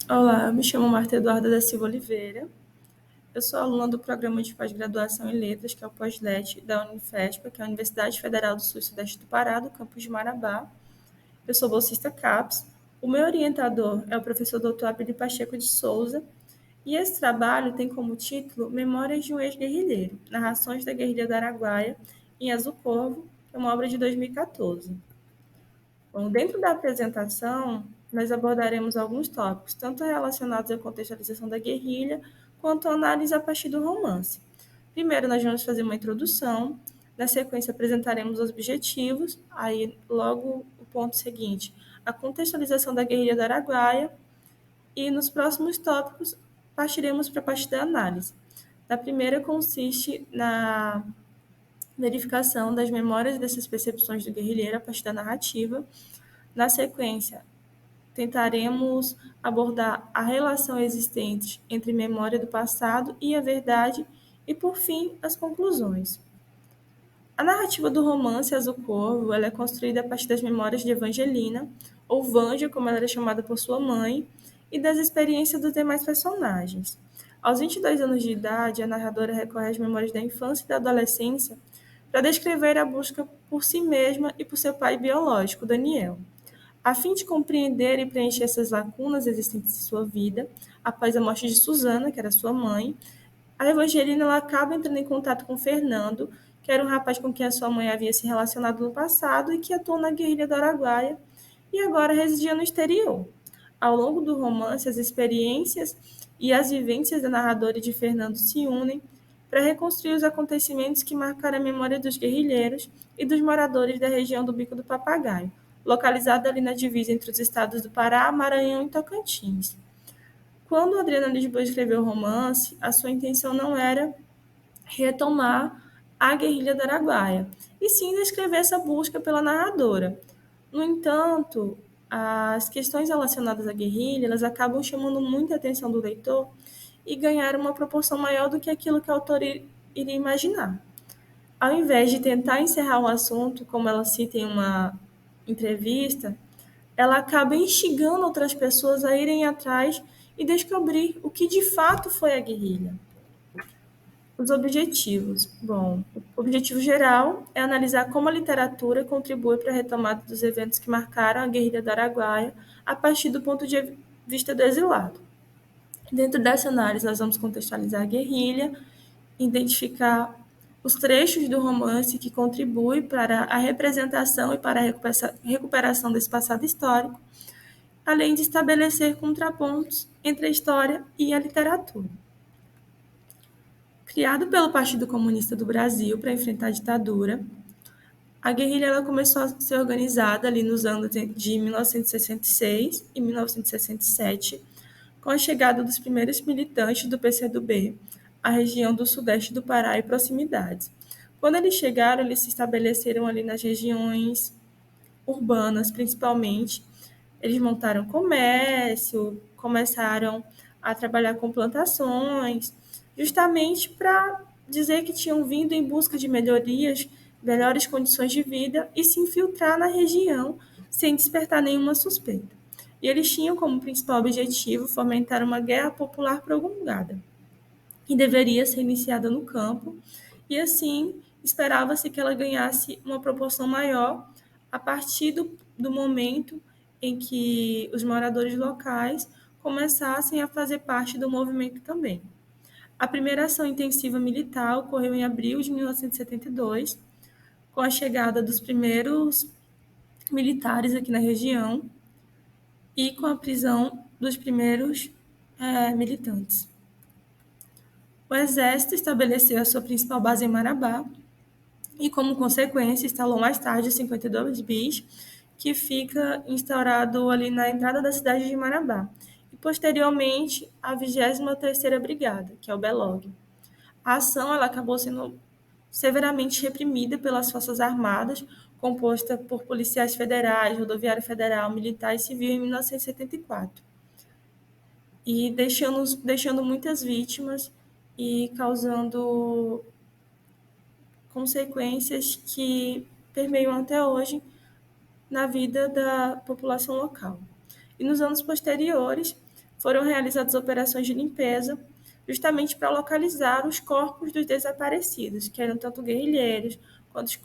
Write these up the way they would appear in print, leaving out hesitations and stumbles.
Olá, eu me chamo Marta Eduarda da Silva Oliveira. Eu sou aluna do programa de pós-graduação em Letras, que é o POSLET, da Unifespa, que é a Universidade Federal do Sul e Sudeste do Pará, do campus de Marabá. Eu sou bolsista CAPES. O meu orientador é o professor Dr. Abílio Pacheco de Souza, e esse trabalho tem como título Memórias de um Ex-Guerrilheiro, Narrações da Guerrilha do Araguaia, em Azul Corvo, que é uma obra de 2014. Bom, dentro da apresentação, nós abordaremos alguns tópicos, tanto relacionados à contextualização da guerrilha, quanto à análise a partir do romance. Primeiro, nós vamos fazer uma introdução, na sequência apresentaremos os objetivos, aí logo o ponto seguinte, a contextualização da guerrilha do Araguaia, e nos próximos tópicos partiremos para a parte da análise. A primeira consiste na verificação das memórias dessas percepções do guerrilheiro a partir da narrativa. Na sequência, tentaremos abordar a relação existente entre memória do passado e a verdade e, por fim, as conclusões. A narrativa do romance Azul Corvo ela é construída a partir das memórias de Evangelina, ou Vanja, como ela era chamada por sua mãe, e das experiências dos demais personagens. Aos 22 anos de idade, a narradora recorre às memórias da infância e da adolescência para descrever a busca por si mesma e por seu pai biológico, Daniel. A fim de compreender e preencher essas lacunas existentes em sua vida, após a morte de Susana, que era sua mãe, a Evangelina ela acaba entrando em contato com Fernando, que era um rapaz com quem a sua mãe havia se relacionado no passado e que atuou na guerrilha do Araguaia e agora residia no exterior. Ao longo do romance, as experiências e as vivências da narradora e de Fernando se unem para reconstruir os acontecimentos que marcaram a memória dos guerrilheiros e dos moradores da região do Bico do Papagaio, localizada ali na divisa entre os estados do Pará, Maranhão e Tocantins. Quando Adriana Lisboa escreveu o romance, a sua intenção não era retomar a guerrilha do Araguaia, e sim descrever essa busca pela narradora. No entanto, as questões relacionadas à guerrilha elas acabam chamando muita atenção do leitor e ganharam uma proporção maior do que aquilo que a autora iria imaginar. Ao invés de tentar encerrar o assunto, como ela cita em uma entrevista, ela acaba instigando outras pessoas a irem atrás e descobrir o que de fato foi a guerrilha. Os objetivos. Bom, o objetivo geral é analisar como a literatura contribui para a retomada dos eventos que marcaram a guerrilha do Araguaia a partir do ponto de vista do exilado. Dentro dessa análise, nós vamos contextualizar a guerrilha, identificar os trechos do romance que contribuem para a representação e para a recuperação desse passado histórico, além de estabelecer contrapontos entre a história e a literatura. Criado pelo Partido Comunista do Brasil para enfrentar a ditadura, a guerrilha ela começou a ser organizada ali nos anos de 1966 e 1967, com a chegada dos primeiros militantes do PCdoB à região do sudeste do Pará e proximidades. Quando eles chegaram, eles se estabeleceram ali nas regiões urbanas, principalmente. Eles montaram comércio, começaram a trabalhar com plantações, justamente para dizer que tinham vindo em busca de melhorias, melhores condições de vida e se infiltrar na região sem despertar nenhuma suspeita. E eles tinham como principal objetivo fomentar uma guerra popular prolongada, que deveria ser iniciada no campo, e assim esperava-se que ela ganhasse uma proporção maior a partir do momento em que os moradores locais começassem a fazer parte do movimento também. A primeira ação intensiva militar ocorreu em abril de 1972, com a chegada dos primeiros militares aqui na região e com a prisão dos primeiros militantes. O exército estabeleceu a sua principal base em Marabá e, como consequência, instalou mais tarde o 52 bis, que fica instaurado ali na entrada da cidade de Marabá, e posteriormente a 23ª Brigada, que é o BELOG. A ação ela acabou sendo severamente reprimida pelas Forças Armadas, composta por policiais federais, rodoviário federal, militar e civil em 1974, e deixando muitas vítimas e causando consequências que permeiam até hoje na vida da população local. E nos anos posteriores, foram realizadas operações de limpeza justamente para localizar os corpos dos desaparecidos, que eram tanto guerrilheiros quanto os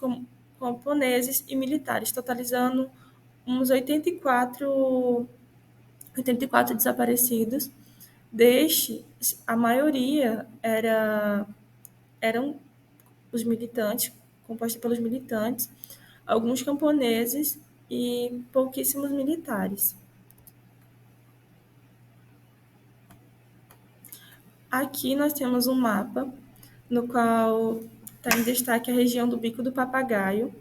camponeses e militares, totalizando uns 84 desaparecidos. Destes, a maioria eram os militantes, composta pelos militantes, alguns camponeses e pouquíssimos militares. Aqui nós temos um mapa no qual está em destaque a região do Bico do Papagaio.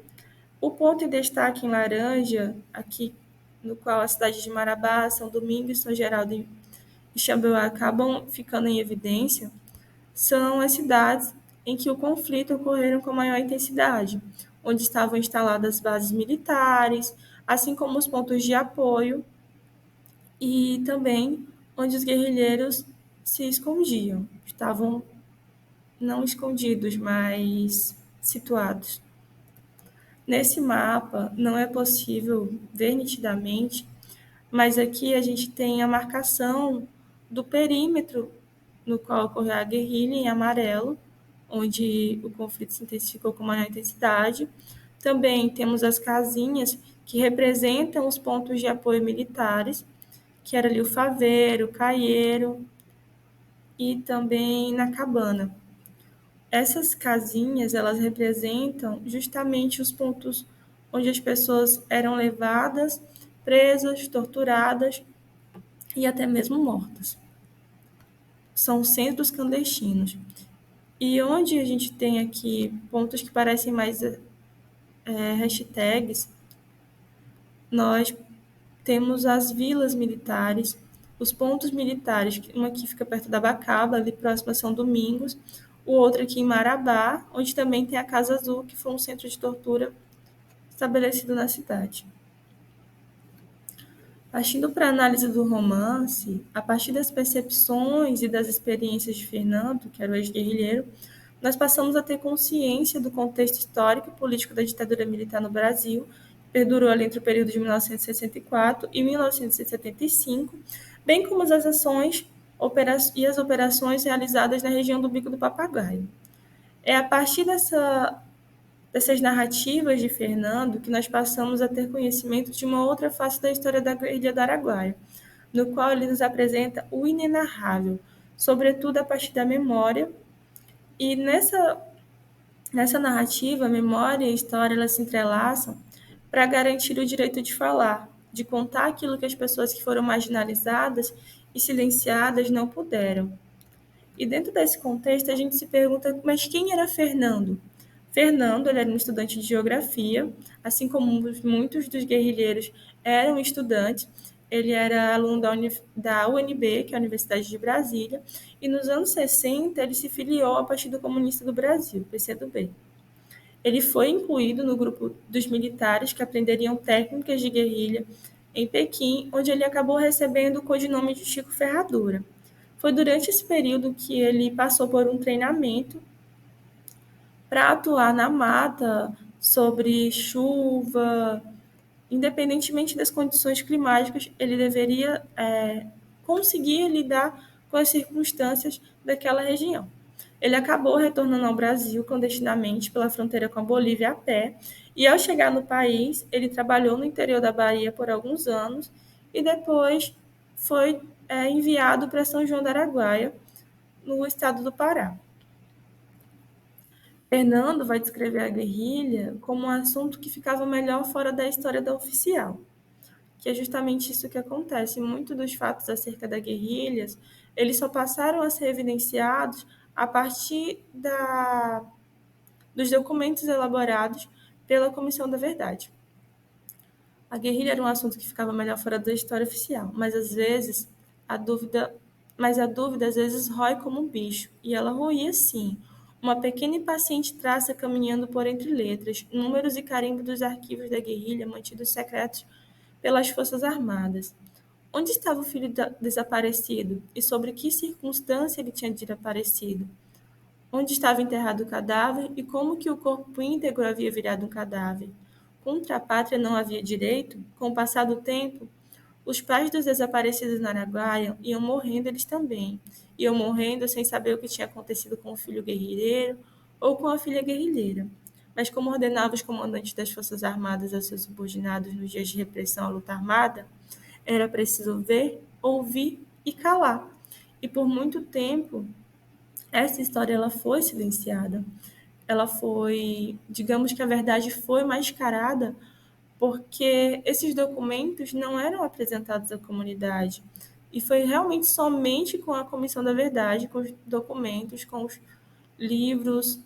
O ponto em destaque em laranja, aqui no qual a cidade de Marabá, São Domingos, São Geraldo e Xambioá acabam ficando em evidência, são as cidades em que o conflito ocorreram com maior intensidade, onde estavam instaladas bases militares, assim como os pontos de apoio e também onde os guerrilheiros se escondiam. Estavam não escondidos, mas situados. Nesse mapa não é possível ver nitidamente, mas aqui a gente tem a marcação do perímetro no qual ocorreu a guerrilha em amarelo, onde o conflito se intensificou com maior intensidade. Também temos as casinhas que representam os pontos de apoio militares, que era ali o Faveiro, o Caieiro e também na Cabana. Essas casinhas, elas representam justamente os pontos onde as pessoas eram levadas, presas, torturadas e até mesmo mortas. São centros clandestinos. E onde a gente tem aqui pontos que parecem mais hashtags, nós temos as vilas militares, os pontos militares, uma aqui fica perto da Bacaba, ali próximo a São Domingos, o outro aqui em Marabá, onde também tem a Casa Azul, que foi um centro de tortura estabelecido na cidade. Partindo para a análise do romance, a partir das percepções e das experiências de Fernando, que era o ex-guerrilheiro, nós passamos a ter consciência do contexto histórico e político da ditadura militar no Brasil, que perdurou ali entre o período de 1964 e 1975, bem como as ações e as operações realizadas na região do Bico do Papagaio. É a partir dessas narrativas de Fernando que nós passamos a ter conhecimento de uma outra face da história da guerrilha do Araguaia, no qual ele nos apresenta o inenarrável, sobretudo a partir da memória. E nessa narrativa, a memória e a história elas se entrelaçam para garantir o direito de falar, de contar aquilo que as pessoas que foram marginalizadas e silenciadas não puderam. E dentro desse contexto, a gente se pergunta, mas quem era Fernando? Fernando, ele era um estudante de geografia, assim como muitos dos guerrilheiros eram estudantes. Ele era aluno da UNB, que é a Universidade de Brasília, e nos anos 60 ele se filiou ao Partido Comunista do Brasil, PCdoB. Ele foi incluído no grupo dos militares que aprenderiam técnicas de guerrilha em Pequim, onde ele acabou recebendo o codinome de Chico Ferradura. Foi durante esse período que ele passou por um treinamento para atuar na mata sobre chuva, independentemente das condições climáticas, ele deveria conseguir lidar com as circunstâncias daquela região. Ele acabou retornando ao Brasil clandestinamente pela fronteira com a Bolívia a pé, e ao chegar no país, ele trabalhou no interior da Bahia por alguns anos e depois foi enviado para São João do Araguaia, no estado do Pará. Fernando vai descrever a guerrilha como um assunto que ficava melhor fora da história da oficial, que é justamente isso que acontece. Muitos dos fatos acerca da guerrilha, eles só passaram a ser evidenciados a partir dos documentos elaborados pela Comissão da Verdade. A guerrilha era um assunto que ficava melhor fora da história oficial, mas a dúvida às vezes rói como um bicho, e ela roía sim. Uma pequena e paciente traça caminhando por entre letras, números e carimbos dos arquivos da guerrilha mantidos secretos pelas Forças Armadas. Onde estava o filho desaparecido e sobre que circunstância ele tinha desaparecido? Onde estava enterrado o cadáver e como que o corpo íntegro havia virado um cadáver? Contra a pátria não havia direito? Com o passar do tempo, Os pais dos desaparecidos na Araguaia iam morrendo eles também. Iam morrendo sem saber o que tinha acontecido com o filho guerrilheiro ou com a filha guerrilheira. Mas como ordenava os comandantes das Forças Armadas aos seus subordinados nos dias de repressão à luta armada, era preciso ver, ouvir e calar. E por muito tempo, essa história ela foi silenciada. Ela foi, digamos que a verdade foi mascarada porque esses documentos não eram apresentados à comunidade. E foi realmente somente com a Comissão da Verdade, com os documentos, com os livros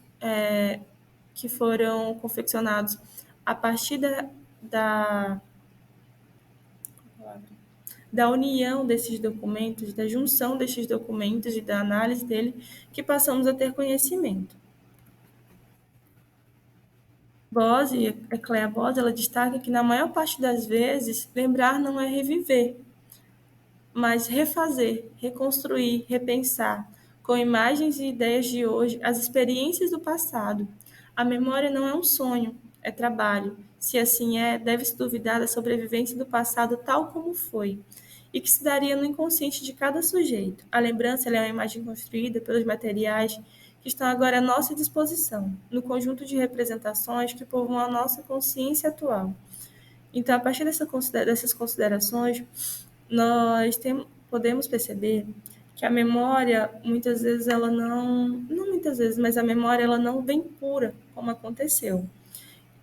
que foram confeccionados a partir da, da união desses documentos, da junção desses documentos e da análise dele, que passamos a ter conhecimento. Bose, Ecléa Bose, ela destaca que na maior parte das vezes, lembrar não é reviver, mas refazer, reconstruir, repensar, com imagens e ideias de hoje, as experiências do passado. A memória não é um sonho, é trabalho. Se assim é, deve-se duvidar da sobrevivência do passado tal como foi, e que se daria no inconsciente de cada sujeito. A lembrança é uma imagem construída pelos materiais que estão agora à nossa disposição, no conjunto de representações que povoam a nossa consciência atual. Então, a partir dessas considerações, nós podemos perceber que a memória, muitas vezes, ela não muitas vezes, mas a memória ela não vem pura, como aconteceu.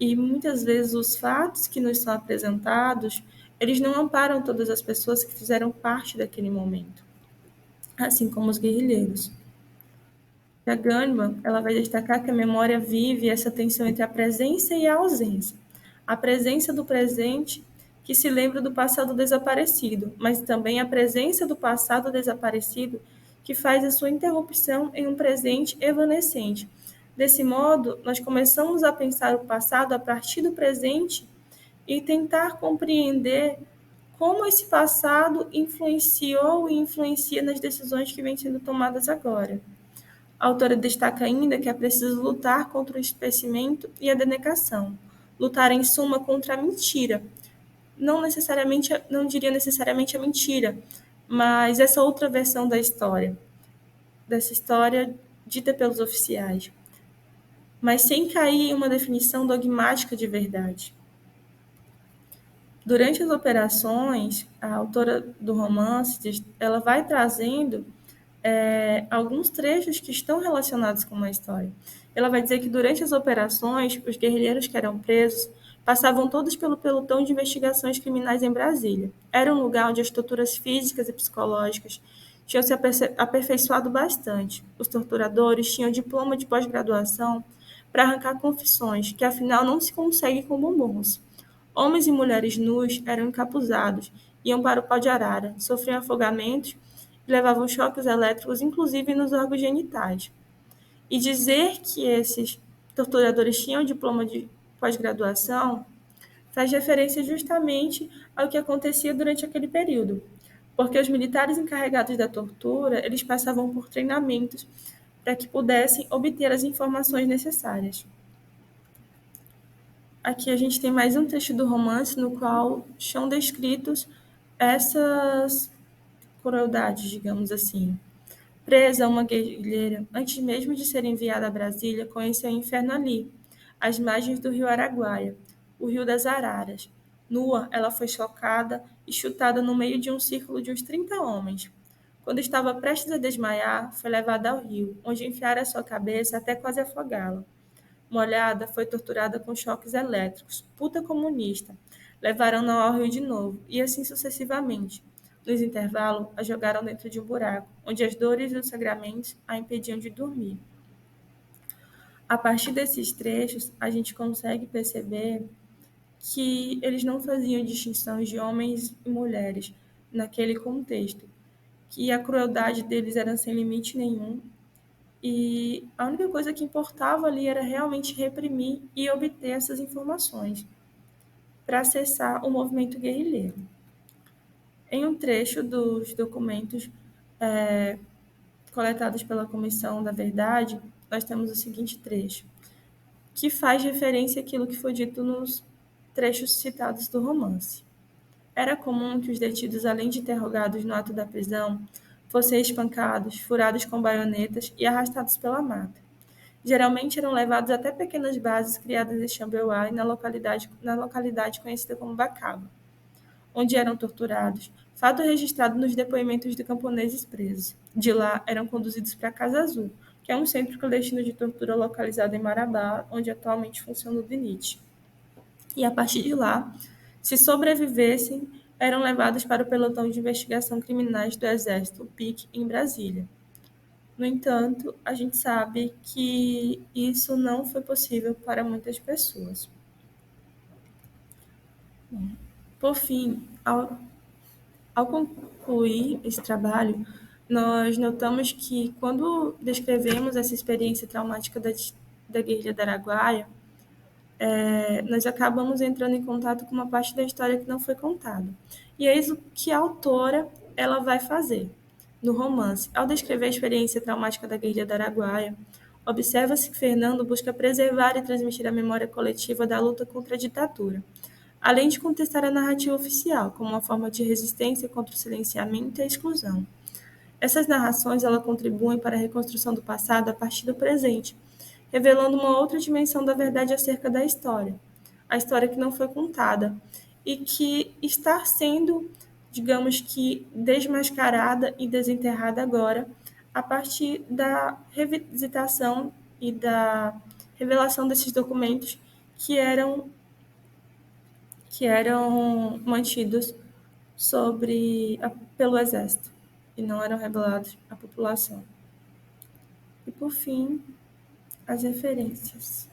E muitas vezes os fatos que nos são apresentados, eles não amparam todas as pessoas que fizeram parte daquele momento, assim como os guerrilheiros. A Gânima, ela vai destacar que a memória vive essa tensão entre a presença e a ausência. A presença do presente que se lembra do passado desaparecido, mas também a presença do passado desaparecido que faz a sua interrupção em um presente evanescente. Desse modo, nós começamos a pensar o passado a partir do presente e tentar compreender como esse passado influenciou e influencia nas decisões que vêm sendo tomadas agora. A autora destaca ainda que é preciso lutar contra o esquecimento e a denegação. Lutar, em suma, contra a mentira. Não diria necessariamente a mentira, mas essa outra versão da história, dessa história dita pelos oficiais, mas sem cair em uma definição dogmática de verdade. Durante as operações, a autora do romance, ela vai trazendo alguns trechos que estão relacionados com uma história. Ela vai dizer que durante as operações, os guerrilheiros que eram presos passavam todos pelo pelotão de investigações criminais em Brasília. Era um lugar onde as torturas físicas e psicológicas tinham se aperfeiçoado bastante. Os torturadores tinham diploma de pós-graduação para arrancar confissões, que afinal não se consegue com bombons. Homens e mulheres nus eram encapuzados, iam para o pau de arara, sofriam afogamentos e levavam choques elétricos, inclusive nos órgãos genitais. E dizer que esses torturadores tinham diploma de pós-graduação faz referência justamente ao que acontecia durante aquele período, porque os militares encarregados da tortura, eles passavam por treinamentos para que pudessem obter as informações necessárias. Aqui a gente tem mais um trecho do romance no qual são descritos essas crueldades, digamos assim. Presa, uma guerrilheira, antes mesmo de ser enviada a Brasília, conheceu o inferno ali, às margens do rio Araguaia, o rio das Araras. Nua, ela foi chocada e chutada no meio de um círculo de uns 30 homens. Quando estava prestes a desmaiar, foi levada ao rio, onde enfiaram a sua cabeça até quase afogá-la. Molhada, foi torturada com choques elétricos. Puta comunista. Levaram-na ao rio de novo, e assim sucessivamente. Nos intervalos, a jogaram dentro de um buraco, onde as dores e os sangramento a impediam de dormir. A partir desses trechos, a gente consegue perceber que eles não faziam distinção de homens e mulheres naquele contexto, que a crueldade deles era sem limite nenhum, e a única coisa que importava ali era realmente reprimir e obter essas informações para acessar o movimento guerrilheiro. Em um trecho dos documentos coletados pela Comissão da Verdade, nós temos o seguinte trecho, que faz referência àquilo que foi dito nos trechos citados do romance. Era comum que os detidos, além de interrogados no ato da prisão, fossem espancados, furados com baionetas e arrastados pela mata. Geralmente eram levados até pequenas bases criadas em Xambeuá e na localidade conhecida como Bacaba, onde eram torturados, fato registrado nos depoimentos de camponeses presos. De lá, eram conduzidos para Casa Azul, que é um centro clandestino de tortura localizado em Marabá, onde atualmente funciona o DINIT. E a partir de lá, se sobrevivessem, eram levados para o pelotão de investigação criminais do Exército, o PIC, em Brasília. No entanto, a gente sabe que isso não foi possível para muitas pessoas. Por fim, ao concluir esse trabalho, nós notamos que, quando descrevemos essa experiência traumática da guerrilha do Araguaia, nós acabamos entrando em contato com uma parte da história que não foi contada. E eis o que a autora ela vai fazer. No romance, ao descrever a experiência traumática da guerrilha do Araguaia, observa-se que Fernando busca preservar e transmitir a memória coletiva da luta contra a ditadura, além de contestar a narrativa oficial como uma forma de resistência contra o silenciamento e a exclusão. Essas narrações ela contribuem para a reconstrução do passado a partir do presente, revelando uma outra dimensão da verdade acerca da história, a história que não foi contada e que está sendo, digamos que, desmascarada e desenterrada agora a partir da revisitação e da revelação desses documentos que eram mantidos pelo exército e não eram revelados à população. E por fim, as referências.